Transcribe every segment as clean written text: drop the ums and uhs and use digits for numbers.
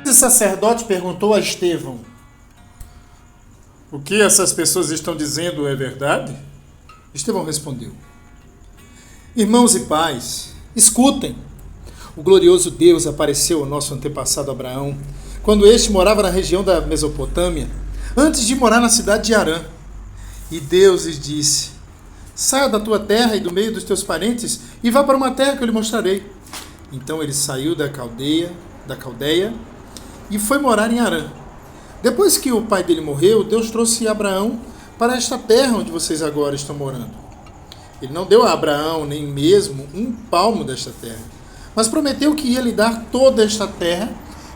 O sacerdote perguntou a Estevão: o que essas pessoas estão dizendo é verdade? Estevão respondeu: irmãos e pais, escutem. O glorioso Deus apareceu ao nosso antepassado Abraão, quando este morava na região da Mesopotâmia, antes de morar na cidade de Harã. E Deus lhes disse: saia da tua terra e do meio dos teus parentes e vá para uma terra que eu lhe mostrarei. Então ele saiu da Caldeia e foi morar em Harã. Depois que o pai dele morreu, Deus trouxe Abraão para esta terra onde vocês agora estão morando. Ele não deu a Abraão nem mesmo um palmo desta terra, mas prometeu que ia lhe dar toda esta terra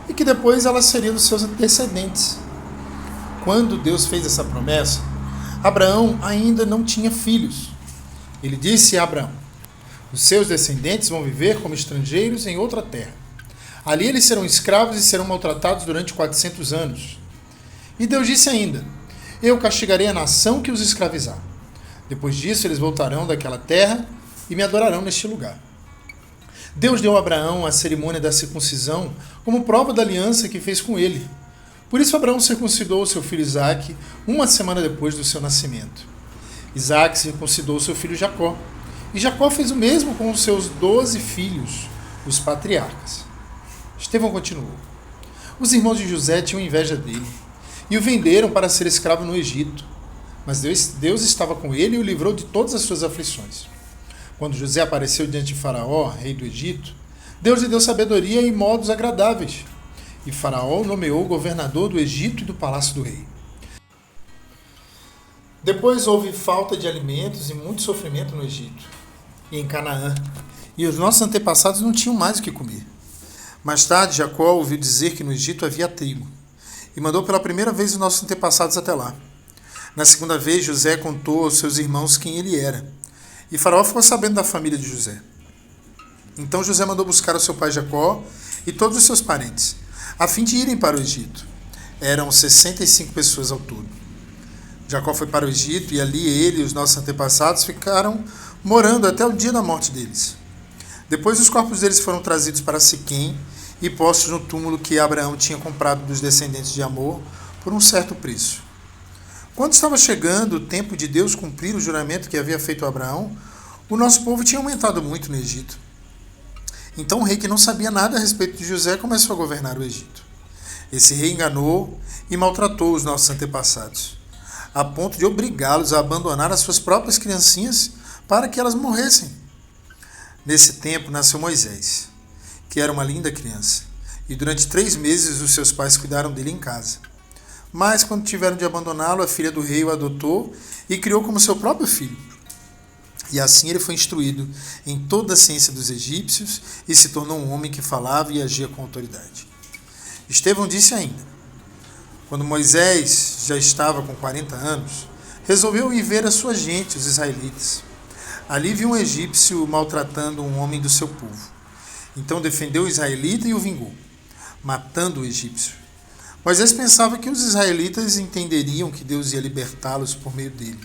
e que depois ela seria dos seus descendentes. Quando Deus fez essa promessa, Abraão ainda não tinha filhos. Ele disse a Abraão: os seus descendentes vão viver como estrangeiros em outra terra. Ali eles serão escravos e serão maltratados durante 400 anos. E Deus disse ainda: eu castigarei a nação que os escravizar. Depois disso eles voltarão daquela terra e me adorarão neste lugar. Deus deu a Abraão a cerimônia da circuncisão como prova da aliança que fez com ele. Por isso Abraão circuncidou seu filho Isaque uma semana depois do seu nascimento. Isaque circuncidou seu filho Jacó. E Jacó fez o mesmo com os seus 12 filhos, os patriarcas. Estevão continuou: os irmãos de José tinham inveja dele e o venderam para ser escravo no Egito. Mas Deus estava com ele e o livrou de todas as suas aflições. Quando José apareceu diante de Faraó, rei do Egito, Deus lhe deu sabedoria e modos agradáveis. E Faraó o nomeou governador do Egito e do palácio do rei. Depois houve falta de alimentos e muito sofrimento no Egito e em Canaã, e os nossos antepassados não tinham mais o que comer. Mais tarde, Jacó ouviu dizer que no Egito havia trigo, e mandou pela primeira vez os nossos antepassados até lá. Na segunda vez, José contou aos seus irmãos quem ele era, e Faraó ficou sabendo da família de José. Então José mandou buscar o seu pai Jacó e todos os seus parentes, a fim de irem para o Egito. Eram 65 pessoas ao todo. Jacó foi para o Egito, e ali ele e os nossos antepassados ficaram morando até o dia da morte deles. Depois os corpos deles foram trazidos para Siquém e postos no túmulo que Abraão tinha comprado dos descendentes de Amor por um certo preço. Quando estava chegando o tempo de Deus cumprir o juramento que havia feito a Abraão, o nosso povo tinha aumentado muito no Egito. Então o rei, que não sabia nada a respeito de José, começou a governar o Egito. Esse rei enganou e maltratou os nossos antepassados, a ponto de obrigá-los a abandonar as suas próprias criancinhas para que elas morressem. Nesse tempo nasceu Moisés, que era uma linda criança, e durante 3 meses os seus pais cuidaram dele em casa. Mas quando tiveram de abandoná-lo, a filha do rei o adotou e criou como seu próprio filho. E assim ele foi instruído em toda a ciência dos egípcios e se tornou um homem que falava e agia com autoridade. Estevão disse ainda: quando Moisés já estava com 40 anos, resolveu ir ver a sua gente, os israelitas. Ali viu um egípcio maltratando um homem do seu povo. Então defendeu o israelita e o vingou, matando o egípcio. Moisés pensava que os israelitas entenderiam que Deus ia libertá-los por meio dele,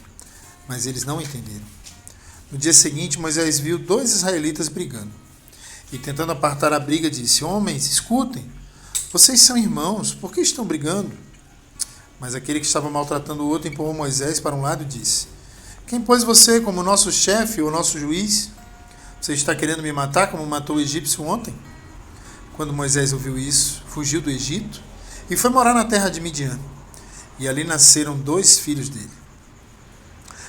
mas eles não entenderam. No dia seguinte, Moisés viu 2 israelitas brigando, e tentando apartar a briga, disse: homens, escutem, vocês são irmãos, por que estão brigando? Mas aquele que estava maltratando o outro empurrou Moisés para um lado e disse: quem pôs você como nosso chefe ou nosso juiz? Você está querendo me matar como matou o egípcio ontem? Quando Moisés ouviu isso, fugiu do Egito e foi morar na terra de Midian. E ali nasceram 2 filhos dele.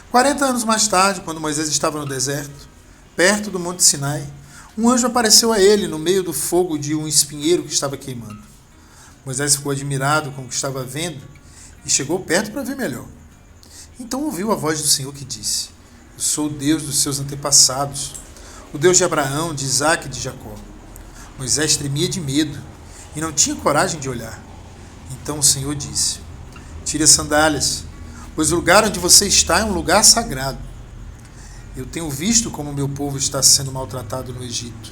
40 anos mais tarde, quando Moisés estava no deserto, perto do Monte Sinai, um anjo apareceu a ele no meio do fogo de um espinheiro que estava queimando. Moisés ficou admirado com o que estava vendo e chegou perto para ver melhor. Então ouviu a voz do Senhor que disse: eu sou o Deus dos seus antepassados, o Deus de Abraão, de Isaque e de Jacó. Moisés tremia de medo e não tinha coragem de olhar. Então o Senhor disse: tire as sandálias, pois o lugar onde você está é um lugar sagrado. Eu tenho visto como o meu povo está sendo maltratado no Egito.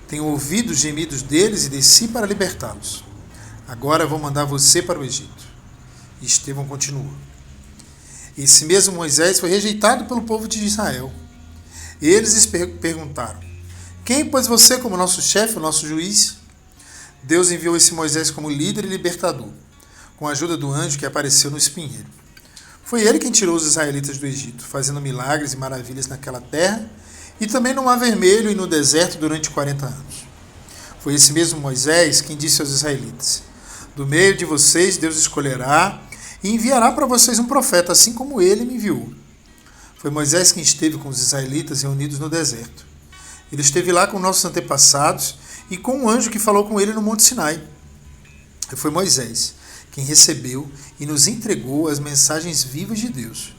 Tenho ouvido os gemidos deles e desci para libertá-los. Agora vou mandar você para o Egito. E Estevão continuou: esse mesmo Moisés foi rejeitado pelo povo de Israel. Eles lhes perguntaram: quem pôs você como nosso chefe, o nosso juiz? Deus enviou esse Moisés como líder e libertador, com a ajuda do anjo que apareceu no espinheiro. Foi ele quem tirou os israelitas do Egito, fazendo milagres e maravilhas naquela terra e também no Mar Vermelho e no deserto durante 40 anos. Foi esse mesmo Moisés quem disse aos israelitas: do meio de vocês Deus escolherá e enviará para vocês um profeta, assim como ele me enviou. Foi Moisés quem esteve com os israelitas reunidos no deserto. Ele esteve lá com nossos antepassados e com um anjo que falou com ele no Monte Sinai. E foi Moisés quem recebeu e nos entregou as mensagens vivas de Deus.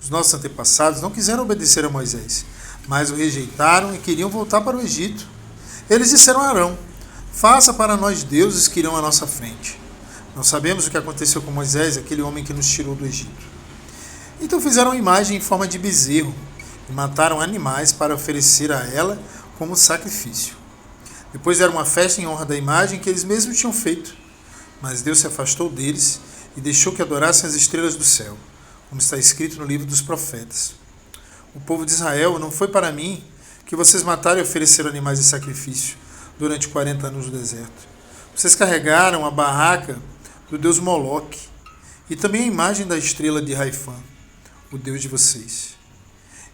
Os nossos antepassados não quiseram obedecer a Moisés, mas o rejeitaram e queriam voltar para o Egito. Eles disseram a Arão: faça para nós deuses que irão à nossa frente. Não sabemos o que aconteceu com Moisés, aquele homem que nos tirou do Egito. Então fizeram uma imagem em forma de bezerro e mataram animais para oferecer a ela como sacrifício. Depois deram uma festa em honra da imagem que eles mesmos tinham feito. Mas Deus se afastou deles e deixou que adorassem as estrelas do céu, como está escrito no livro dos profetas. O povo de Israel, não foi para mim que vocês mataram e ofereceram animais de sacrifício durante 40 anos no deserto. Vocês carregaram a barraca do deus Moloque e também a imagem da estrela de Raifã, o deus de vocês.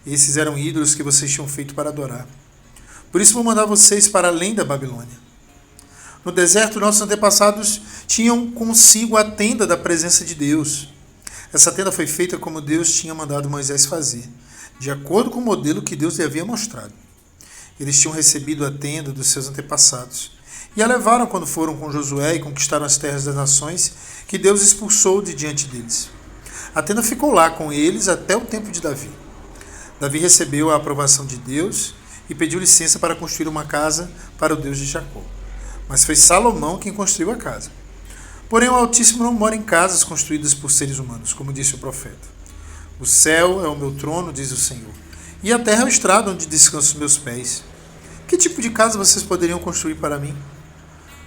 Esses eram ídolos que vocês tinham feito para adorar. Por isso vou mandar vocês para além da Babilônia. No deserto, nossos antepassados tinham consigo a tenda da presença de Deus. Essa tenda foi feita como Deus tinha mandado Moisés fazer, de acordo com o modelo que Deus lhe havia mostrado. Eles tinham recebido a tenda dos seus antepassados e a levaram quando foram com Josué e conquistaram as terras das nações que Deus expulsou de diante deles. A tenda ficou lá com eles até o tempo de Davi. Davi recebeu a aprovação de Deus e pediu licença para construir uma casa para o Deus de Jacó. Mas foi Salomão quem construiu a casa. Porém, o Altíssimo não mora em casas construídas por seres humanos, como disse o profeta. O céu é o meu trono, diz o Senhor, e a terra é o estrado onde descansam os meus pés. Que tipo de casa vocês poderiam construir para mim?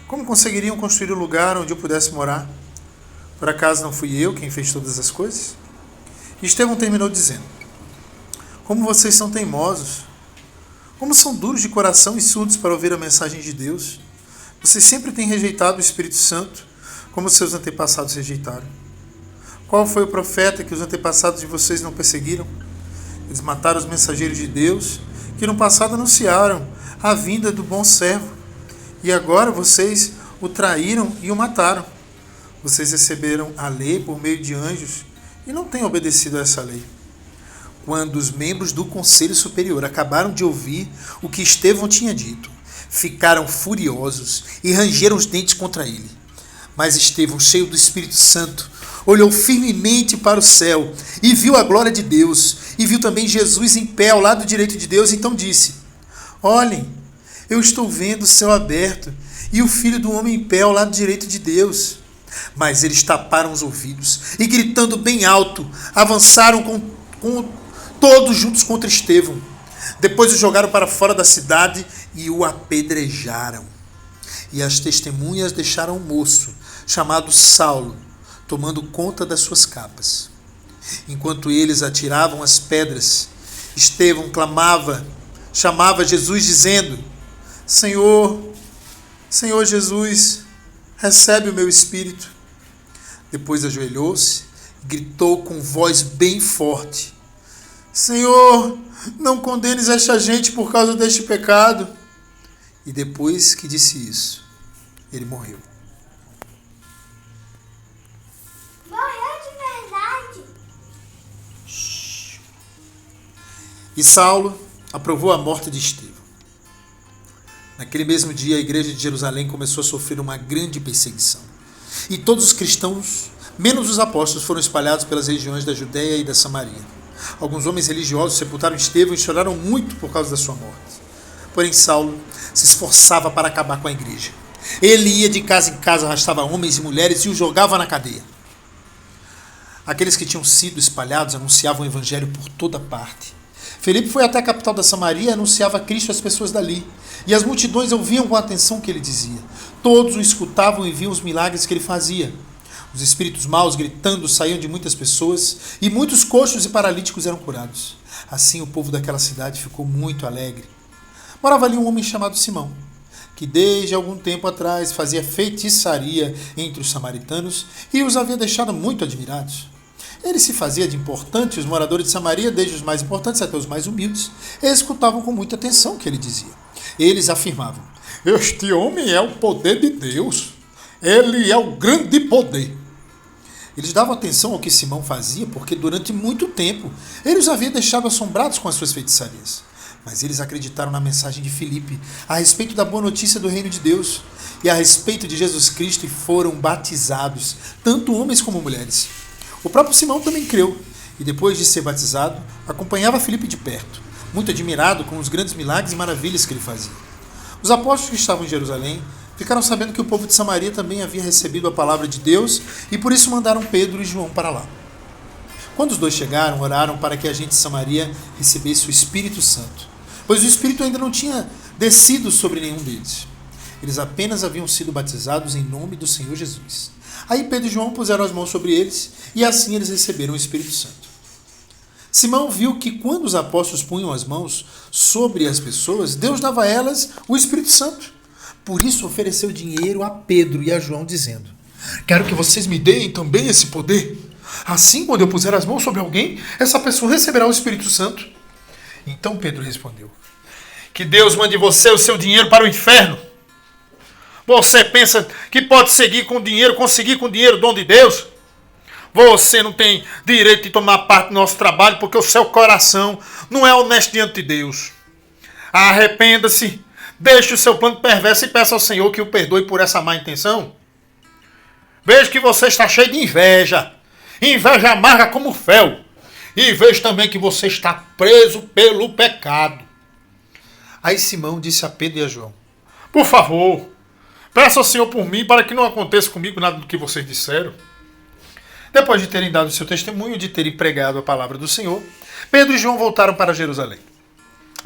Como conseguiriam construir um lugar onde eu pudesse morar? Por acaso não fui eu quem fez todas as coisas? E Estevão terminou dizendo: como vocês são teimosos, como são duros de coração e surdos para ouvir a mensagem de Deus. Vocês sempre têm rejeitado o Espírito Santo, como seus antepassados rejeitaram. Qual foi o profeta que os antepassados de vocês não perseguiram? Eles mataram os mensageiros de Deus, que no passado anunciaram a vinda do bom servo. E agora vocês o traíram e o mataram. Vocês receberam a lei por meio de anjos e não têm obedecido a essa lei. Quando os membros do Conselho Superior acabaram de ouvir o que Estevão tinha dito, ficaram furiosos e rangeram os dentes contra ele. Mas Estevão, cheio do Espírito Santo, olhou firmemente para o céu e viu a glória de Deus, e viu também Jesus em pé ao lado direito de Deus, então disse: olhem, eu estou vendo o céu aberto e o Filho do Homem em pé ao lado direito de Deus. Mas eles taparam os ouvidos e, gritando bem alto, avançaram com todos juntos contra Estevão. Depois o jogaram para fora da cidade e o apedrejaram. E as testemunhas deixaram um moço, chamado Saulo, tomando conta das suas capas. Enquanto eles atiravam as pedras, Estevão chamava Jesus, dizendo: Senhor, Senhor Jesus, recebe o meu espírito. Depois ajoelhou-se e gritou com voz bem forte: Senhor, não condenes esta gente por causa deste pecado. E depois que disse isso, ele morreu. Morreu de verdade? E Saulo aprovou a morte de Estevão. Naquele mesmo dia, a igreja de Jerusalém começou a sofrer uma grande perseguição. E todos os cristãos, menos os apóstolos, foram espalhados pelas regiões da Judéia e da Samaria. Alguns homens religiosos sepultaram Estevão e choraram muito por causa da sua morte. Porém, Saulo se esforçava para acabar com a igreja. Ele ia de casa em casa, arrastava homens e mulheres e os jogava na cadeia. Aqueles que tinham sido espalhados anunciavam o evangelho por toda parte. Felipe foi até a capital da Samaria e anunciava Cristo às pessoas dali. E as multidões ouviam com atenção o que ele dizia. Todos o escutavam e viam os milagres que ele fazia. Os espíritos maus, gritando, saíam de muitas pessoas, e muitos coxos e paralíticos eram curados. Assim o povo daquela cidade ficou muito alegre. Morava ali um homem chamado Simão, que desde algum tempo atrás fazia feitiçaria entre os samaritanos e os havia deixado muito admirados. Ele se fazia de importante, os moradores de Samaria, desde os mais importantes até os mais humildes, escutavam com muita atenção o que ele dizia. Eles afirmavam: este homem é o poder de Deus. Ele é o grande poder. Eles davam atenção ao que Simão fazia, porque durante muito tempo ele os havia deixado assombrados com as suas feitiçarias. Mas eles acreditaram na mensagem de Filipe a respeito da boa notícia do reino de Deus e a respeito de Jesus Cristo e foram batizados, tanto homens como mulheres. O próprio Simão também creu e depois de ser batizado, acompanhava Filipe de perto, muito admirado com os grandes milagres e maravilhas que ele fazia. Os apóstolos que estavam em Jerusalém ficaram sabendo que o povo de Samaria também havia recebido a palavra de Deus e por isso mandaram Pedro e João para lá. Quando os dois chegaram, oraram para que a gente de Samaria recebesse o Espírito Santo, pois o Espírito ainda não tinha descido sobre nenhum deles. Eles apenas haviam sido batizados em nome do Senhor Jesus. Aí Pedro e João puseram as mãos sobre eles e assim eles receberam o Espírito Santo. Simão viu que quando os apóstolos punham as mãos sobre as pessoas, Deus dava a elas o Espírito Santo. Por isso ofereceu dinheiro a Pedro e a João, dizendo: quero que vocês me deem também esse poder. Assim, quando eu puser as mãos sobre alguém, essa pessoa receberá o Espírito Santo. Então Pedro respondeu: que Deus mande você o seu dinheiro para o inferno. Você pensa que pode conseguir com dinheiro o dom de Deus? Você não tem direito de tomar parte do nosso trabalho porque o seu coração não é honesto diante de Deus. Arrependa-se, deixe o seu plano perverso e peça ao Senhor que o perdoe por essa má intenção. Vejo que você está cheio de inveja amarga como fel. E vejo também que você está preso pelo pecado. Aí Simão disse a Pedro e a João: por favor, peça ao Senhor por mim para que não aconteça comigo nada do que vocês disseram. Depois de terem dado o seu testemunho, de terem pregado a palavra do Senhor, Pedro e João voltaram para Jerusalém.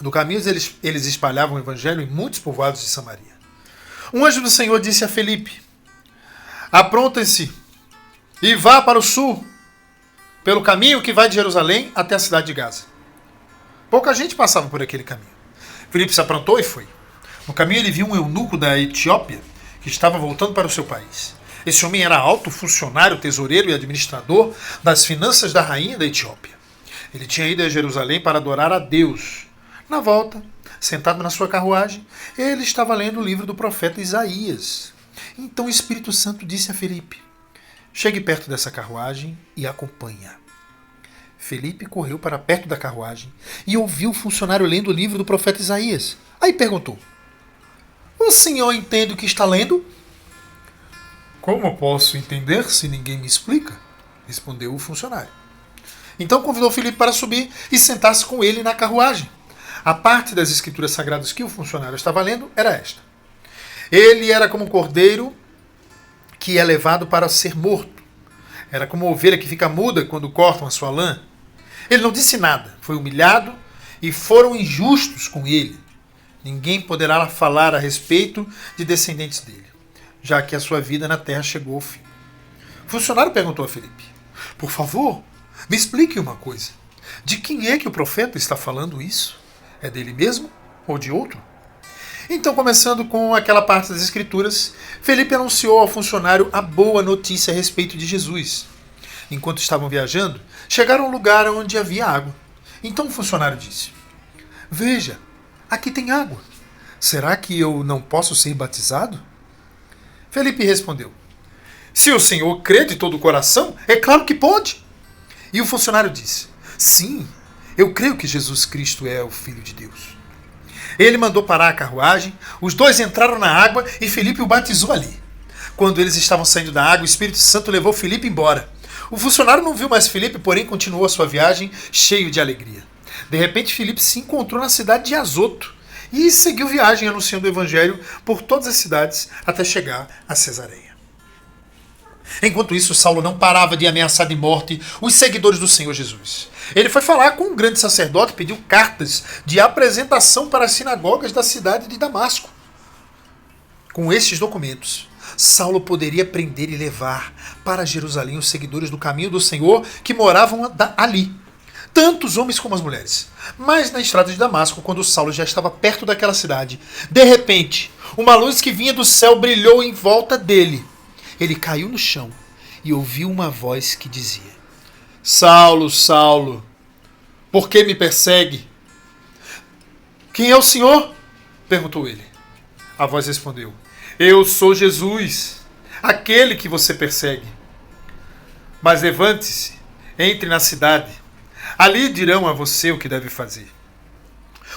No caminho eles espalhavam o evangelho em muitos povoados de Samaria. Um anjo do Senhor disse a Filipe: apronte-se e vá para o sul, pelo caminho que vai de Jerusalém até a cidade de Gaza. Pouca gente passava por aquele caminho. Filipe se aprontou e foi. No caminho ele viu um eunuco da Etiópia que estava voltando para o seu país. Esse homem era alto funcionário, tesoureiro e administrador das finanças da rainha da Etiópia. Ele tinha ido a Jerusalém para adorar a Deus. Na volta, sentado na sua carruagem, ele estava lendo o livro do profeta Isaías. Então o Espírito Santo disse a Filipe: chegue perto dessa carruagem e acompanha. Filipe correu para perto da carruagem e ouviu o funcionário lendo o livro do profeta Isaías. Aí perguntou: o senhor entende o que está lendo? Como posso entender se ninguém me explica? Respondeu o funcionário. Então convidou Filipe para subir e sentar-se com ele na carruagem. A parte das escrituras sagradas que o funcionário estava lendo era esta: ele era como um cordeiro que é levado para ser morto. Era como uma ovelha que fica muda quando cortam a sua lã. Ele não disse nada, foi humilhado e foram injustos com ele. Ninguém poderá falar a respeito de descendentes dele, já que a sua vida na terra chegou ao fim. O funcionário perguntou a Filipe: por favor, me explique uma coisa. De quem é que o profeta está falando isso? É dele mesmo ou de outro? Então, começando com aquela parte das escrituras, Filipe anunciou ao funcionário a boa notícia a respeito de Jesus. Enquanto estavam viajando, chegaram a um lugar onde havia água. Então o funcionário disse: veja, aqui tem água. Será que eu não posso ser batizado? Felipe respondeu: se o senhor crê de todo o coração, é claro que pode. E o funcionário disse: sim, eu creio que Jesus Cristo é o Filho de Deus. Ele mandou parar a carruagem, os dois entraram na água e Felipe o batizou ali. Quando eles estavam saindo da água, o Espírito Santo levou Felipe embora. O funcionário não viu mais Felipe, porém continuou a sua viagem cheio de alegria. De repente, Felipe se encontrou na cidade de Azoto e seguiu viagem anunciando o evangelho por todas as cidades até chegar a Cesareia. Enquanto isso, Saulo não parava de ameaçar de morte os seguidores do Senhor Jesus. Ele foi falar com um grande sacerdote e pediu cartas de apresentação para as sinagogas da cidade de Damasco. Com estes documentos, Saulo poderia prender e levar para Jerusalém os seguidores do caminho do Senhor que moravam ali, tanto os homens como as mulheres. Mas na estrada de Damasco, quando Saulo já estava perto daquela cidade, de repente, uma luz que vinha do céu brilhou em volta dele. Ele caiu no chão e ouviu uma voz que dizia: Saulo, Saulo, por que me persegue? Quem é o Senhor? Perguntou ele. A voz respondeu: Eu sou Jesus, aquele que você persegue. Mas levante-se, entre na cidade. Ali dirão a você o que deve fazer.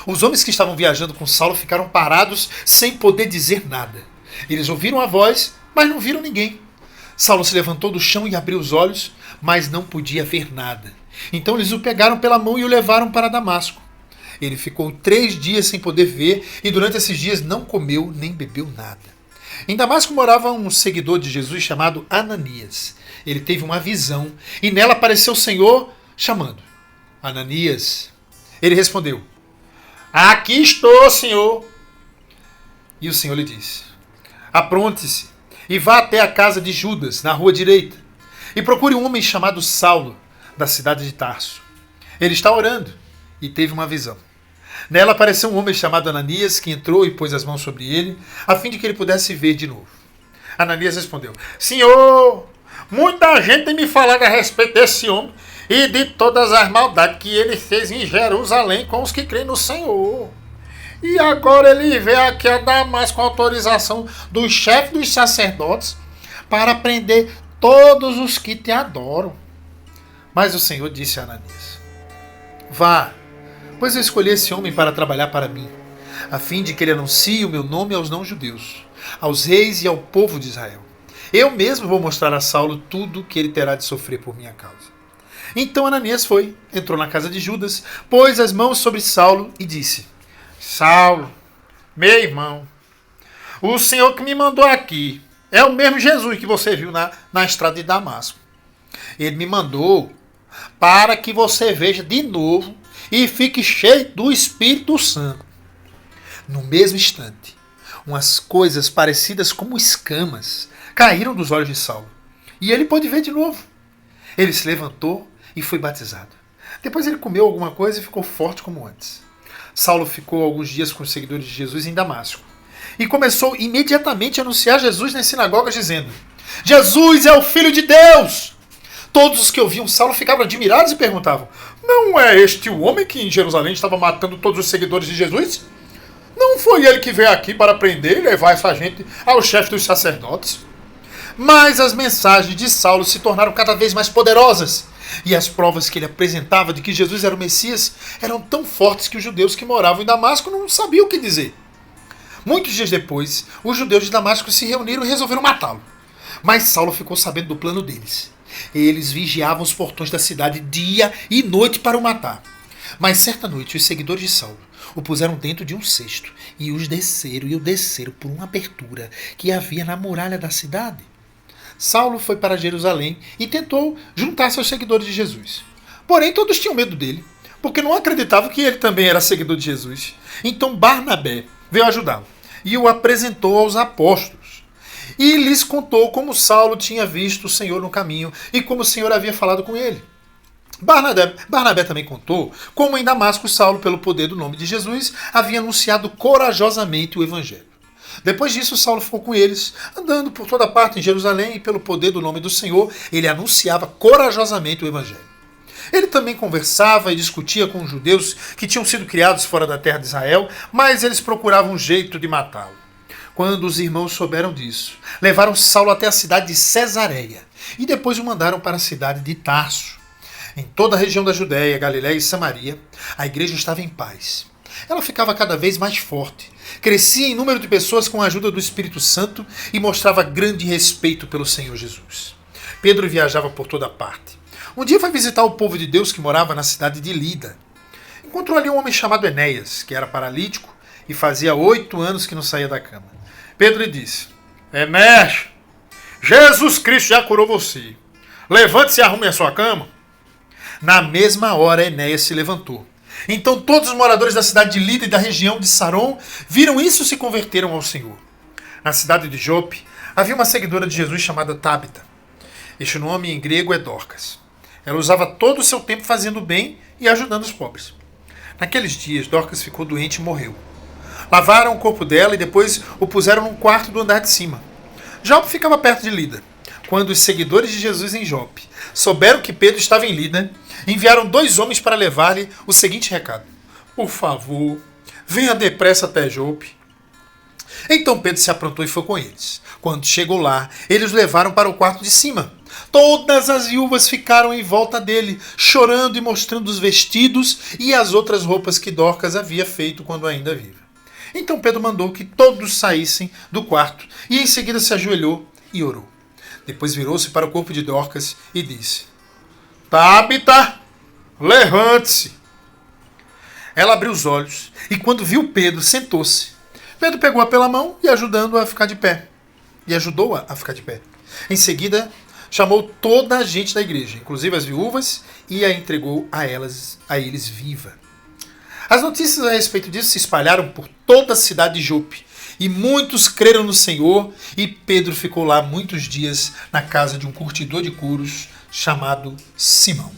Os homens que estavam viajando com Saulo ficaram parados sem poder dizer nada. Eles ouviram a voz, mas não viram ninguém. Saulo se levantou do chão e abriu os olhos, mas não podia ver nada. Então eles o pegaram pela mão e o levaram para Damasco. Ele ficou 3 dias sem poder ver e durante esses dias não comeu nem bebeu nada. Em Damasco morava um seguidor de Jesus chamado Ananias. Ele teve uma visão e nela apareceu o Senhor chamando: Ananias. Ele respondeu: Aqui estou, Senhor. E o Senhor lhe disse: Apronte-se e vá até a casa de Judas, na rua direita, e procure um homem chamado Saulo, da cidade de Tarso. Ele está orando e teve uma visão. Nela apareceu um homem chamado Ananias, que entrou e pôs as mãos sobre ele, a fim de que ele pudesse ver de novo. Ananias respondeu: Senhor, muita gente tem me falado a respeito desse homem e de todas as maldades que ele fez em Jerusalém com os que creem no Senhor. E agora ele veio aqui a Damasco com autorização do chefe dos sacerdotes para prender todos os que te adoram. Mas o Senhor disse a Ananias: Vá, pois eu escolhi esse homem para trabalhar para mim, a fim de que ele anuncie o meu nome aos não-judeus, aos reis e ao povo de Israel. Eu mesmo vou mostrar a Saulo tudo o que ele terá de sofrer por minha causa. Então Ananias foi, entrou na casa de Judas, pôs as mãos sobre Saulo e disse: Saulo, meu irmão, o Senhor que me mandou aqui é o mesmo Jesus que você viu na estrada de Damasco. Ele me mandou para que você veja de novo e fique cheio do Espírito Santo. No mesmo instante, umas coisas parecidas como escamas caíram dos olhos de Saulo, e ele pôde ver de novo. Ele se levantou e foi batizado. Depois ele comeu alguma coisa e ficou forte como antes. Saulo ficou alguns dias com os seguidores de Jesus em Damasco e começou imediatamente a anunciar Jesus nas sinagogas, dizendo: Jesus é o Filho de Deus! Todos os que ouviam Saulo ficavam admirados e perguntavam: Não é este o homem que em Jerusalém estava matando todos os seguidores de Jesus? Não foi ele que veio aqui para prender e levar essa gente ao chefe dos sacerdotes? Mas as mensagens de Saulo se tornaram cada vez mais poderosas, e as provas que ele apresentava de que Jesus era o Messias eram tão fortes que os judeus que moravam em Damasco não sabiam o que dizer. Muitos dias depois, os judeus de Damasco se reuniram e resolveram matá-lo. Mas Saulo ficou sabendo do plano deles. Eles vigiavam os portões da cidade dia e noite para o matar. Mas certa noite, os seguidores de Saulo o puseram dentro de um cesto e o desceram por uma abertura que havia na muralha da cidade. Saulo foi para Jerusalém e tentou juntar-se aos seguidores de Jesus. Porém, todos tinham medo dele, porque não acreditavam que ele também era seguidor de Jesus. Então Barnabé veio ajudá-lo e o apresentou aos apóstolos. E lhes contou como Saulo tinha visto o Senhor no caminho e como o Senhor havia falado com ele. Barnabé também contou como em Damasco Saulo, pelo poder do nome de Jesus, havia anunciado corajosamente o Evangelho. Depois disso, Saulo ficou com eles, andando por toda parte em Jerusalém, e pelo poder do nome do Senhor, ele anunciava corajosamente o Evangelho. Ele também conversava e discutia com os judeus que tinham sido criados fora da terra de Israel, mas eles procuravam um jeito de matá-lo. Quando os irmãos souberam disso, levaram Saulo até a cidade de Cesareia e depois o mandaram para a cidade de Tarso. Em toda a região da Judéia, Galiléia e Samaria, a igreja estava em paz. Ela ficava cada vez mais forte, crescia em número de pessoas com a ajuda do Espírito Santo e mostrava grande respeito pelo Senhor Jesus. Pedro viajava por toda parte. Um dia foi visitar o povo de Deus que morava na cidade de Lida. Encontrou ali um homem chamado Enéas, que era paralítico e fazia 8 anos que não saía da cama. Pedro lhe disse: Enéas, Jesus Cristo já curou você. Levante-se e arrume a sua cama. Na mesma hora, Enéas se levantou. Então todos os moradores da cidade de Lida e da região de Saron viram isso e se converteram ao Senhor. Na cidade de Jope havia uma seguidora de Jesus chamada Tábita. Este nome em grego é Dorcas. Ela usava todo o seu tempo fazendo bem e ajudando os pobres. Naqueles dias, Dorcas ficou doente e morreu. Lavaram o corpo dela e depois o puseram num quarto do andar de cima. Jope ficava perto de Lida. Quando os seguidores de Jesus em Jope souberam que Pedro estava em Lida, enviaram 2 homens para levar-lhe o seguinte recado: por favor, venha depressa até Jope. Então Pedro se aprontou e foi com eles. Quando chegou lá, eles o levaram para o quarto de cima. Todas as viúvas ficaram em volta dele, chorando e mostrando os vestidos e as outras roupas que Dorcas havia feito quando ainda viva. Então Pedro mandou que todos saíssem do quarto e em seguida se ajoelhou e orou. Depois virou-se para o corpo de Dorcas e disse: Tabita, levante-se. Ela abriu os olhos e quando viu Pedro, sentou-se. Pedro pegou-a pela mão e ajudou-a a ficar de pé. Em seguida, chamou toda a gente da igreja, inclusive as viúvas, e a entregou a eles viva. As notícias a respeito disso se espalharam por toda a cidade de Jope, e muitos creram no Senhor, e Pedro ficou lá muitos dias na casa de um curtidor de couros chamado Simão.